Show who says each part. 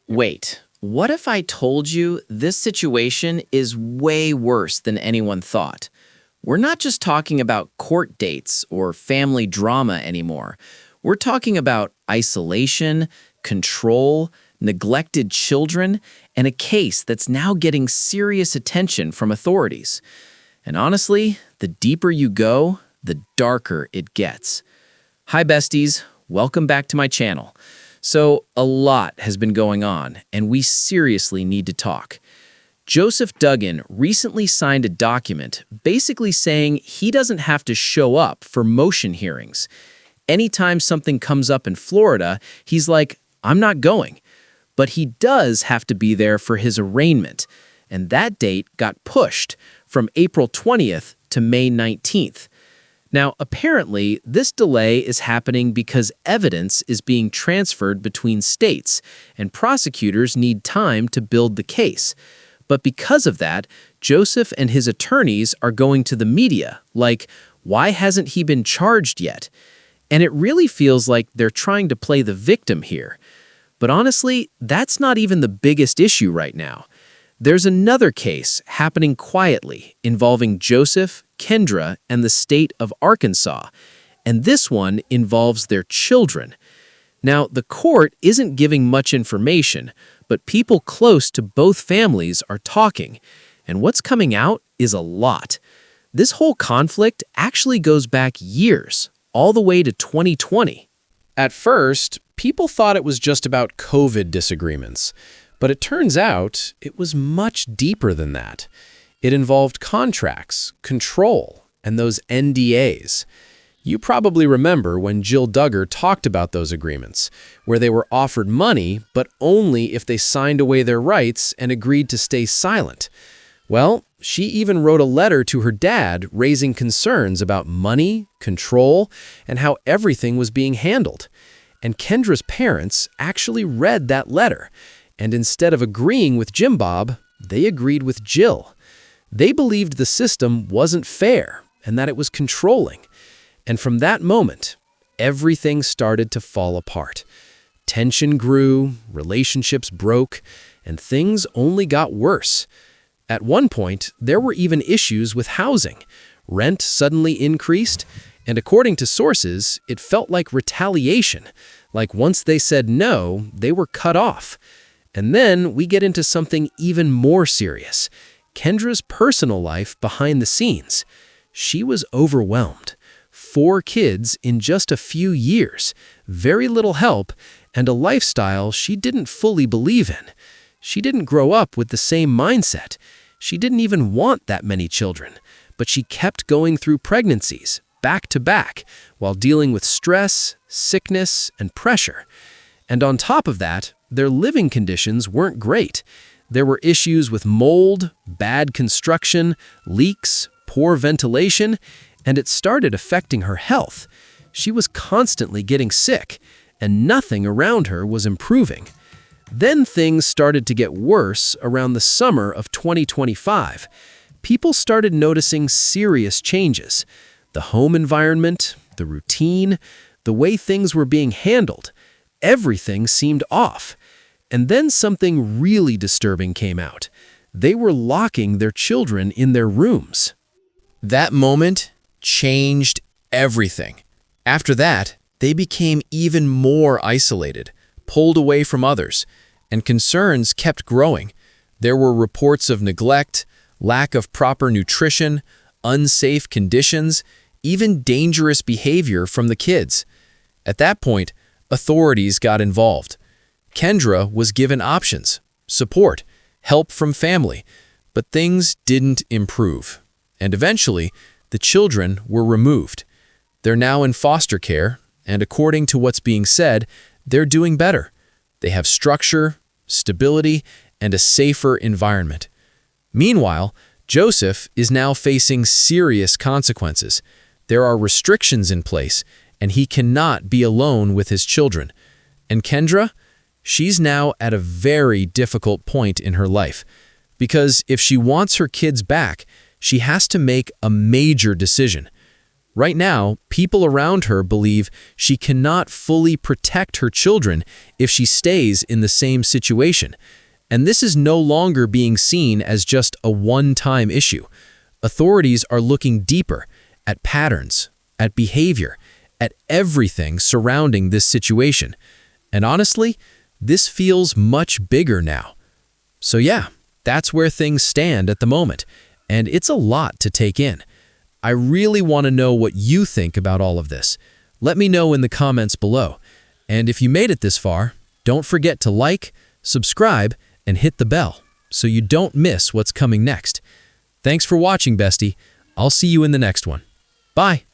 Speaker 1: Wait, what if I told you this situation is way worse than anyone thought? We're not just talking about court dates or family drama anymore. We're talking about isolation, control, neglected children, and a case that's now getting serious attention from authorities. And honestly, the deeper you go, the darker it gets. Hi, besties. Welcome back to my channel. So, a lot has been going on, and we seriously need to talk. Joseph Duggar recently signed a document basically saying he doesn't have to show up for motion hearings. Anytime something comes up in Florida, he's like, I'm not going. But he does have to be there for his arraignment, and that date got pushed from April 20th to May 19th. Now, apparently, this delay is happening because evidence is being transferred between states, and prosecutors need time to build the case. But because of that, Joseph and his attorneys are going to the media, like, why hasn't he been charged yet? And it really feels like they're trying to play the victim here. But honestly, that's not even the biggest issue right now. There's another case happening quietly involving Joseph, Kendra, and the state of Arkansas, and this one involves their children. Now, the court isn't giving much information, but people close to both families are talking, and what's coming out is a lot. This whole conflict actually goes back years, all the way to 2020.
Speaker 2: At first, people thought it was just about COVID disagreements, but it turns out it was much deeper than that. It involved contracts, control, and those NDAs. You probably remember when Jill Duggar talked about those agreements, where they were offered money, but only if they signed away their rights and agreed to stay silent. Well, she even wrote a letter to her dad raising concerns about money, control, and how everything was being handled. And Kendra's parents actually read that letter, and instead of agreeing with Jim Bob, they agreed with Jill. They believed the system wasn't fair and that it was controlling. And from that moment, everything started to fall apart. Tension grew, relationships broke, and things only got worse. At one point, there were even issues with housing. Rent suddenly increased, and according to sources, it felt like retaliation. Like once they said no, they were cut off. And then we get into something even more serious. Kendra's personal life behind the scenes. She was overwhelmed. 4 kids in just a few years, very little help, and a lifestyle she didn't fully believe in. She didn't grow up with the same mindset. She didn't even want that many children, but she kept going through pregnancies, back to back, while dealing with stress, sickness, and pressure. And on top of that, their living conditions weren't great. There were issues with mold, bad construction, leaks, poor ventilation, and it started affecting her health. She was constantly getting sick, and nothing around her was improving. Then things started to get worse around the summer of 2025. People started noticing serious changes. The home environment, the routine, the way things were being handled, everything seemed off. And then something really disturbing came out. They were locking their children in their rooms.
Speaker 3: That moment changed everything. After that, they became even more isolated, pulled away from others, and concerns kept growing. There were reports of neglect, lack of proper nutrition, unsafe conditions, even dangerous behavior from the kids. At that point, authorities got involved. Kendra was given options, support, help from family, but things didn't improve. And eventually, the children were removed. They're now in foster care, and according to what's being said, they're doing better. They have structure, stability, and a safer environment. Meanwhile, Joseph is now facing serious consequences. There are restrictions in place, and he cannot be alone with his children. And Kendra? She's now at a very difficult point in her life, because if she wants her kids back, she has to make a major decision. Right now, people around her believe she cannot fully protect her children if she stays in the same situation. And this is no longer being seen as just a one-time issue. Authorities are looking deeper at patterns, at behavior, at everything surrounding this situation. And honestly, this feels much bigger now. So yeah, that's where things stand at the moment. And it's a lot to take in. I really want to know what you think about all of this. Let me know in the comments below. And if you made it this far, don't forget to like, subscribe, and hit the bell so you don't miss what's coming next. Thanks for watching, bestie. I'll see you in the next one. Bye.